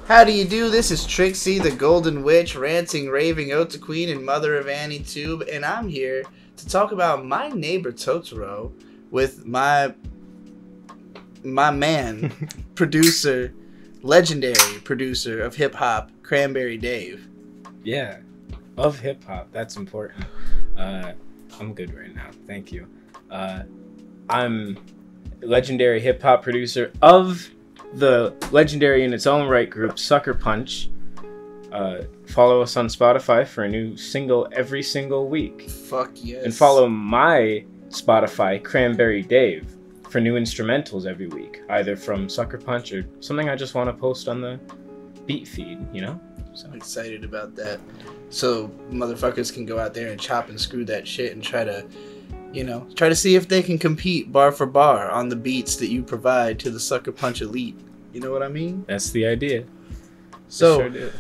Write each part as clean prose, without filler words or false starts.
How do you do? This is Trixie the Golden Witch, ranting, raving, Ota Queen, and mother of Annie Tube, and I'm here to talk about my neighbor Totoro with my man, producer, legendary producer of hip hop, Cranberry Dave. Yeah, of hip hop. That's important. I'm good right now. Thank you. I'm legendary hip hop producer of the legendary in its own right group, Sucker Punch. Follow us on Spotify for a new single every single week. Fuck yes. And follow my Spotify, Cranberry Dave, for new instrumentals every week, either from Sucker Punch or something I just want to post on the beat feed, you know? So I'm excited about that. So motherfuckers can go out there and chop and screw that shit and try to see if they can compete bar for bar on the beats that you provide to the Sucker Punch elite. You know what I mean? That's the idea. So,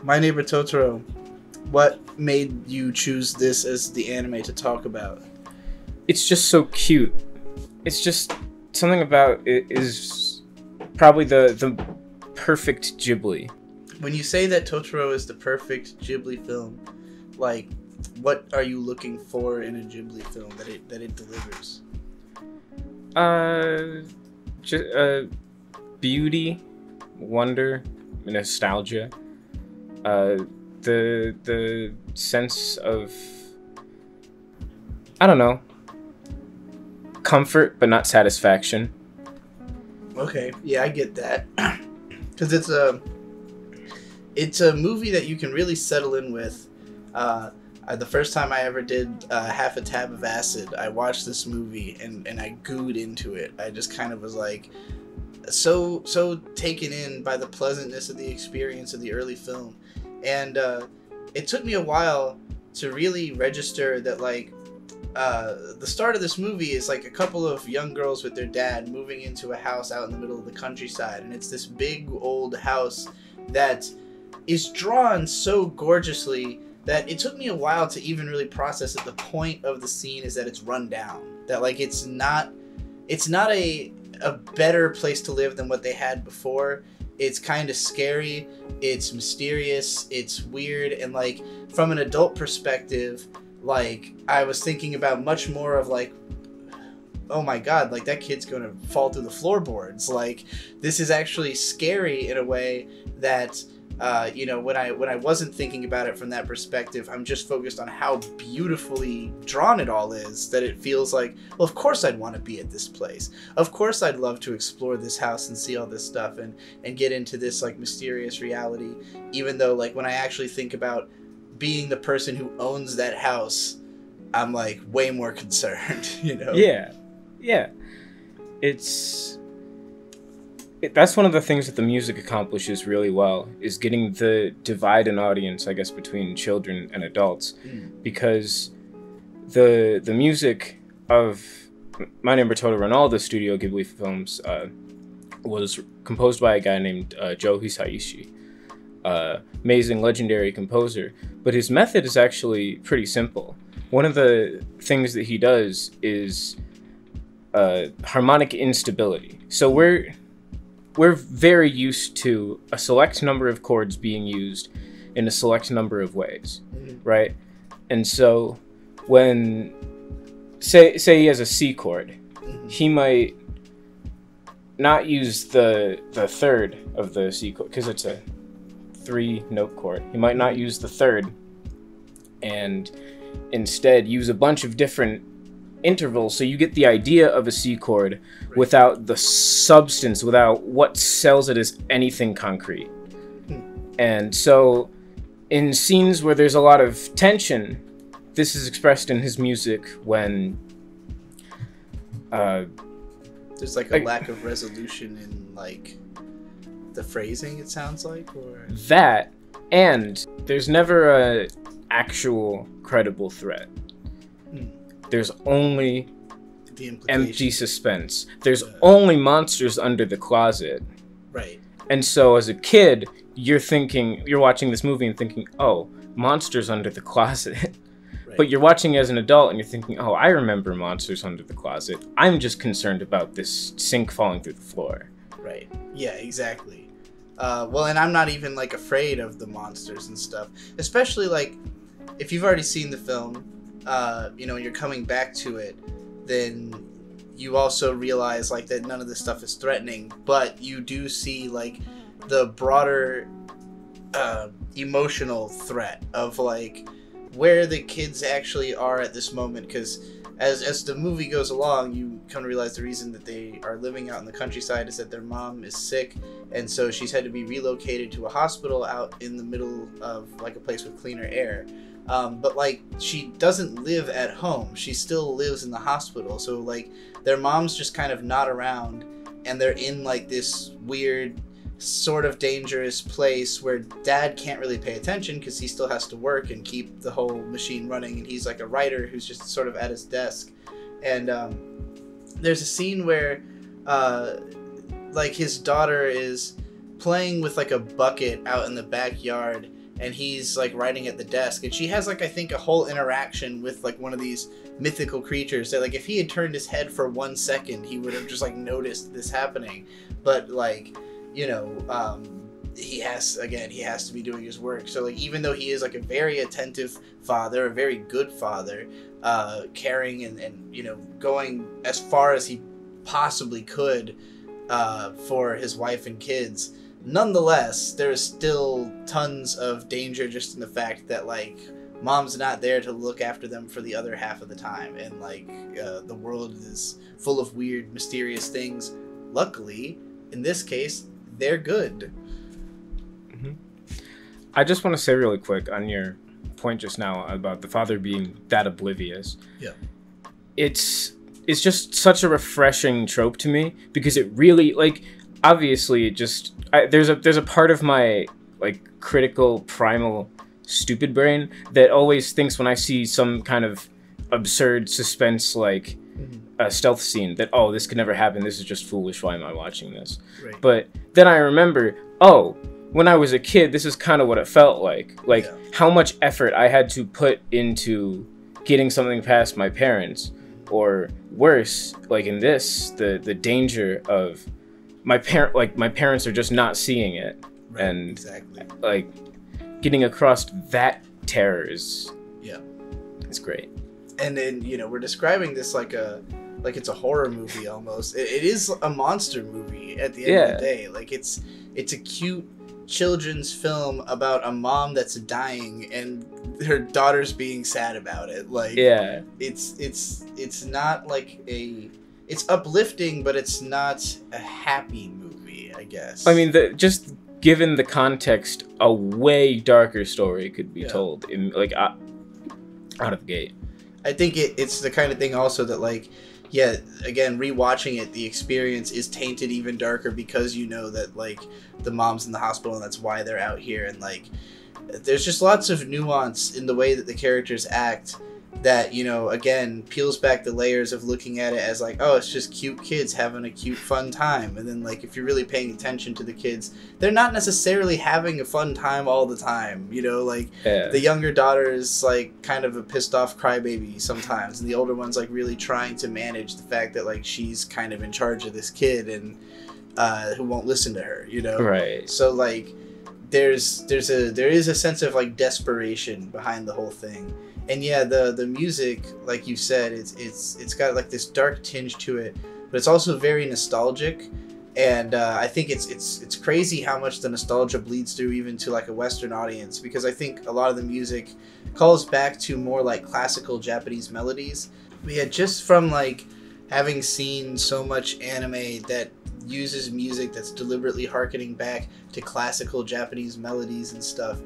my neighbor Totoro, what made you choose this as the anime to talk about? It's just so cute. It's just something about it is probably the perfect Ghibli. When you say that Totoro is the perfect Ghibli film, like, what are you looking for in a Ghibli film that it delivers? Beauty, wonder, nostalgia, the sense of, I don't know, comfort but not satisfaction. Okay, yeah, I get that. Because it's a movie that you can really settle in with. The first time I ever did half a tab of acid, I watched this movie and I gooed into it. I just kind of was like so taken in by the pleasantness of the experience of the early film. And it took me a while to really register that, like, the start of this movie is like a couple of young girls with their dad moving into a house out in the middle of the countryside. And it's this big old house that is drawn so gorgeously that it took me a while to even really process that the point of the scene is that it's run down. That, like, it's not a better place to live than what they had before. It's kind of scary, it's mysterious, it's weird, and, like, from an adult perspective, like, I was thinking about much more of, like, oh my god, like, that kid's gonna fall through the floorboards. Like, this is actually scary in a way that when I wasn't thinking about it from that perspective, I'm just focused on how beautifully drawn it all is, that it feels like, well, of course I'd want to be at this place. Of course I'd love to explore this house and see all this stuff and get into this, like, mysterious reality, even though, like, when I actually think about being the person who owns that house, I'm, like, way more concerned, you know? Yeah. That's one of the things that the music accomplishes really well, is getting the divide in audience, I guess, between children and adults. Because the music of My Neighbor Totoro and all the Studio Ghibli films was composed by a guy named Joe Hisaishi. Amazing, legendary composer. But his method is actually pretty simple. One of the things that he does is harmonic instability. So we're very used to a select number of chords being used in a select number of ways, right? And so when, say he has a C chord, he might not use the third of the C chord, because it's a 3-note chord. He might not use the third and instead use a bunch of different intervals, so you get the idea of a C chord without the substance, without what sells it as anything concrete. And so in scenes where there's a lot of tension, this is expressed in his music when there's, like, a lack of resolution in, like, the phrasing, it sounds like, or that, and there's never a actual credible threat. There's only empty suspense. There's only monsters under the closet. Right. And so as a kid, you're watching this movie and thinking, oh, monsters under the closet. Right. But you're watching as an adult and you're thinking, oh, I remember monsters under the closet. I'm just concerned about this sink falling through the floor. Right. Yeah, exactly. Well, and I'm not even like afraid of the monsters and stuff, especially like if you've already seen the film, you know, and you're coming back to it, then you also realize like that none of this stuff is threatening, but you do see like the broader emotional threat of like where the kids actually are at this moment, because as the movie goes along, you come to realize the reason that they are living out in the countryside is that their mom is sick, and so she's had to be relocated to a hospital out in the middle of like a place with cleaner air. But like she doesn't live at home, she still lives in the hospital, so like their mom's just kind of not around, and they're in like this weird sort of dangerous place where dad can't really pay attention because he still has to work and keep the whole machine running, and he's like a writer who's just sort of at his desk. And there's a scene where like his daughter is playing with like a bucket out in the backyard, and he's like writing at the desk, and she has like I think a whole interaction with like one of these mythical creatures that like if he had turned his head for 1 second he would have just like noticed this happening. But like, you know, he has to be doing his work, so like even though he is like a very attentive father, a very good father, caring and you know going as far as he possibly could for his wife and kids, nonetheless there's still tons of danger just in the fact that like mom's not there to look after them for the other half of the time, and like the world is full of weird mysterious things. Luckily in this case they're good. Mm-hmm. I just want to say really quick on your point just now about the father being that oblivious. Yeah. It's just such a refreshing trope to me, because it really, like, obviously it just there's a part of my like critical primal stupid brain that always thinks when I see some kind of absurd suspense like a stealth scene that, oh, this could never happen, this is just foolish, why am I watching this? Right. But then I remember, oh, when I was a kid this is kind of what it felt like yeah. How much effort I had to put into getting something past my parents, or worse, like in this, the danger of my parents are just not seeing it. Right, and exactly. Like getting across that terror is, yeah, it's great. And then, you know, we're describing this like it's a horror movie almost. It is a monster movie at the end of the day. Like it's a cute children's film about a mom that's dying and her daughter's being sad about it. Like, yeah, it's not like it's uplifting, but it's not a happy movie, I guess. I mean, just given the context, a way darker story could be told in like out of the gate. I think it's the kind of thing also that like, yeah, again, rewatching it, the experience is tainted even darker because you know that like the mom's in the hospital and that's why they're out here, and like there's just lots of nuance in the way that the characters act that, you know, again, peels back the layers of looking at it as like, oh, it's just cute kids having a cute fun time. And then like if you're really paying attention to the kids, they're not necessarily having a fun time all the time, you know, like the younger daughter is like kind of a pissed off crybaby sometimes, and the older one's like really trying to manage the fact that like she's kind of in charge of this kid and who won't listen to her, you know. Right. So like there is a sense of like desperation behind the whole thing. And yeah, the music, like you said, it's got like this dark tinge to it, but it's also very nostalgic. And I think it's crazy how much the nostalgia bleeds through even to like a Western audience, because I think a lot of the music calls back to more like classical Japanese melodies. But yeah, just from like having seen so much anime that uses music that's deliberately harkening back to classical Japanese melodies and stuff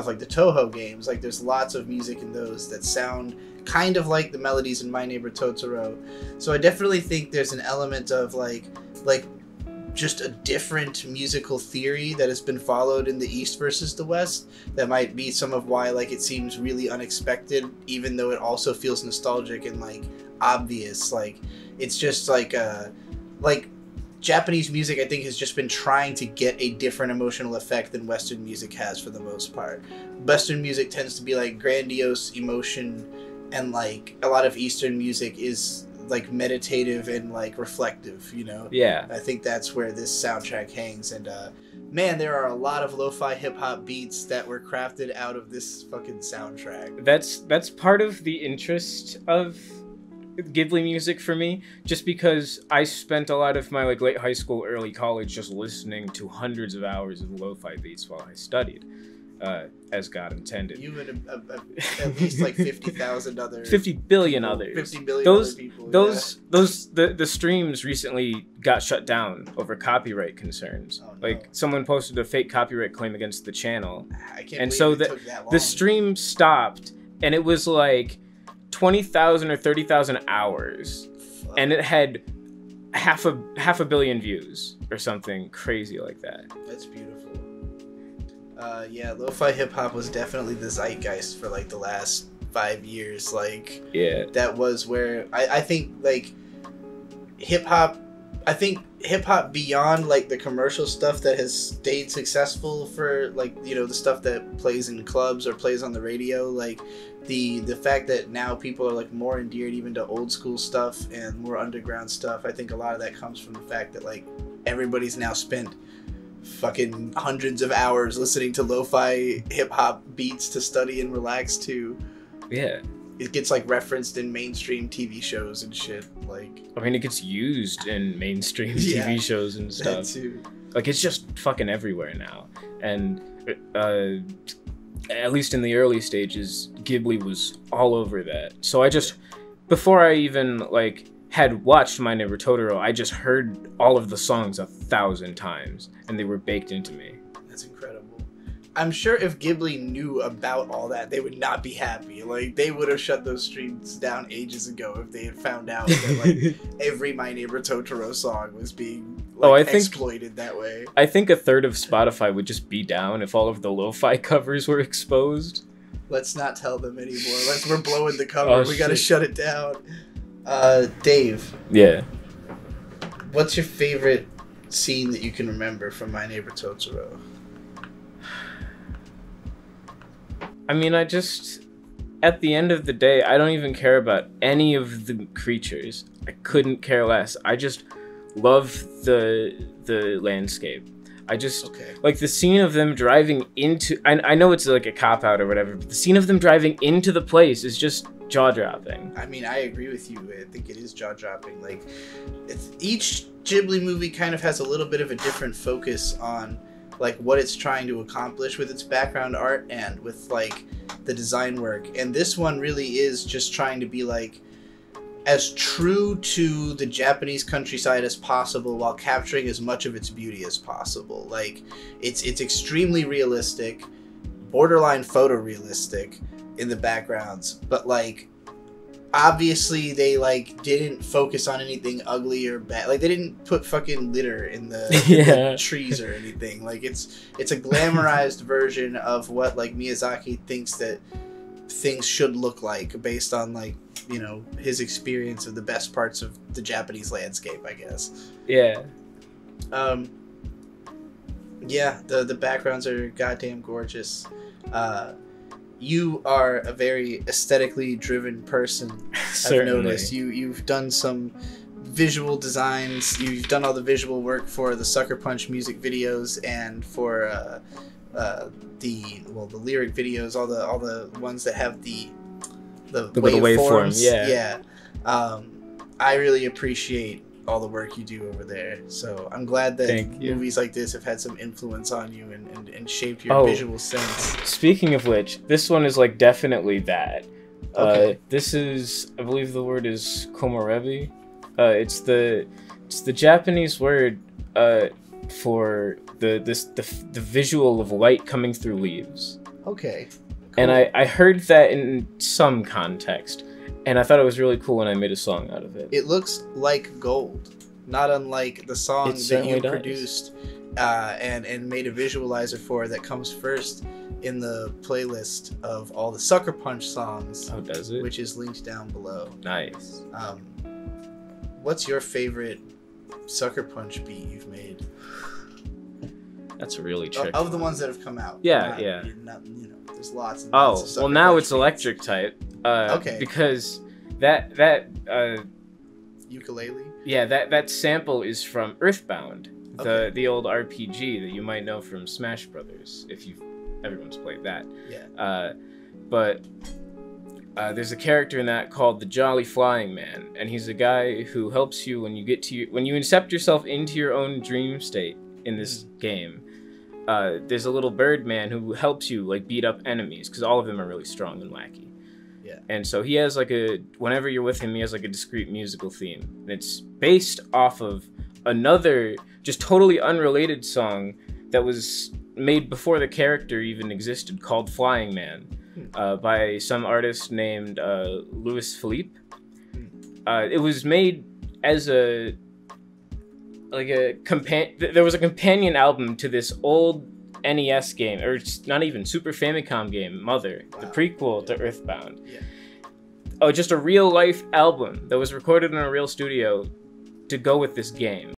like the Toho games, like there's lots of music in those that sound kind of like the melodies in My Neighbor Totoro. So I definitely think there's an element of like just a different musical theory that has been followed in the East versus the West. That might be some of why like it seems really unexpected, even though it also feels nostalgic and like obvious. Like it's just like Japanese music, I think, has just been trying to get a different emotional effect than Western music has for the most part. Western music tends to be like grandiose emotion, and like a lot of Eastern music is like meditative and like reflective, you know? Yeah. I think that's where this soundtrack hangs. And man, there are a lot of lo-fi hip-hop beats that were crafted out of this fucking soundtrack. That's part of the interest of Ghibli music for me, just because I spent a lot of my like late high school, early college just listening to hundreds of hours of lo-fi beats while I studied, as God intended. You and at least like 50,000 other 50 billion people, others. 50 billion those other people. the streams recently got shut down over copyright concerns. Oh, no. Like someone posted a fake copyright claim against the channel, I can't and believe so it took that long. the stream stopped, and it was like 20,000 or 30,000 hours, and it had half a billion views or something crazy like that. That's beautiful. Yeah, lo-fi hip-hop was definitely the zeitgeist for like the last 5 years. Like, yeah, that was where I think like hip-hop beyond like the commercial stuff that has stayed successful for like, you know, the stuff that plays in clubs or plays on the radio, like the fact that now people are like more endeared even to old school stuff and more underground stuff. I think a lot of that comes from the fact that like everybody's now spent fucking hundreds of hours listening to lo-fi hip-hop beats to study and relax to. Yeah, it gets like referenced in mainstream TV shows and shit. Like, I mean, it gets used in mainstream TV shows and stuff. That too. Like, it's just fucking everywhere now. And at least in the early stages, Ghibli was all over that. So I just, before I even like had watched My Neighbor Totoro, I just heard all of the songs 1,000 times, and they were baked into me. That's incredible. I'm sure if Ghibli knew about all that, they would not be happy. Like, they would have shut those streams down ages ago if they had found out that like every My Neighbor Totoro song was being exploited that way. I think a third of Spotify would just be down if all of the lo-fi covers were exposed. Let's not tell them anymore. We're blowing the cover. We gotta shut it down. Dave. Yeah. What's your favorite scene that you can remember from My Neighbor Totoro? I mean, at the end of the day, I don't even care about any of the creatures. I couldn't care less. I just love the landscape. I just like the scene of them driving into. I know it's like a cop out or whatever, but the scene of them driving into the place is just jaw dropping. I mean, I agree with you. I think it is jaw dropping. Like, each Ghibli movie kind of has a little bit of a different focus on like what it's trying to accomplish with its background art and with like the design work. And this one really is just trying to be like as true to the Japanese countryside as possible while capturing as much of its beauty as possible. Like, it's extremely realistic, borderline photorealistic in the backgrounds, but like obviously they like didn't focus on anything ugly or bad. Like, they didn't put fucking litter in the, in the trees or anything. Like, it's a glamorized version of what like Miyazaki thinks that things should look like based on like, you know, his experience of the best parts of the Japanese landscape, I guess. Yeah. Yeah, the backgrounds are goddamn gorgeous. You are a very aesthetically driven person. I've noticed. You've done some visual designs. You've done all the visual work for the Sucker Punch music videos and for the lyric videos, all the ones that have the waveforms. Yeah. I really appreciate all the work you do over there. So I'm glad that movies like this have had some influence on you and shaped your visual sense. Speaking of which, this one is like definitely that. This is, I believe the word is komorebi. It's the Japanese word for the visual of light coming through leaves. Okay. Cool. And I heard that in some context, and I thought it was really cool, and I made a song out of it. It looks like gold, not unlike the song that you produced and made a visualizer for that comes first in the playlist of all the Sucker Punch songs. Oh, does it? Which is linked down below. Nice. What's your favorite Sucker Punch beat you've made? That's really tricky. Of the ones that have come out. Yeah. Not, you know, there's lots and lots of Sucker well, now Punch it's electric type. Okay. Because that ukulele. Yeah, that sample is from Earthbound. the old RPG that you might know from Smash Brothers, if everyone's played that. Yeah. But there's a character in that called the Jolly Flying Man, and he's a guy who helps you when you when you incept yourself into your own dream state in this game. There's a little bird man who helps you like beat up enemies, because all of them are really strong and wacky. Yeah. And so he has whenever you're with him, he has like a discrete musical theme. And it's based off of another just totally unrelated song that was made before the character even existed, called Flying Man, by some artist named Louis Philippe. It was made as there was a companion album to this old NES game, or not even Super Famicom game, Mother, the prequel to Earthbound. Yeah. Oh, just a real life album that was recorded in a real studio to go with this game.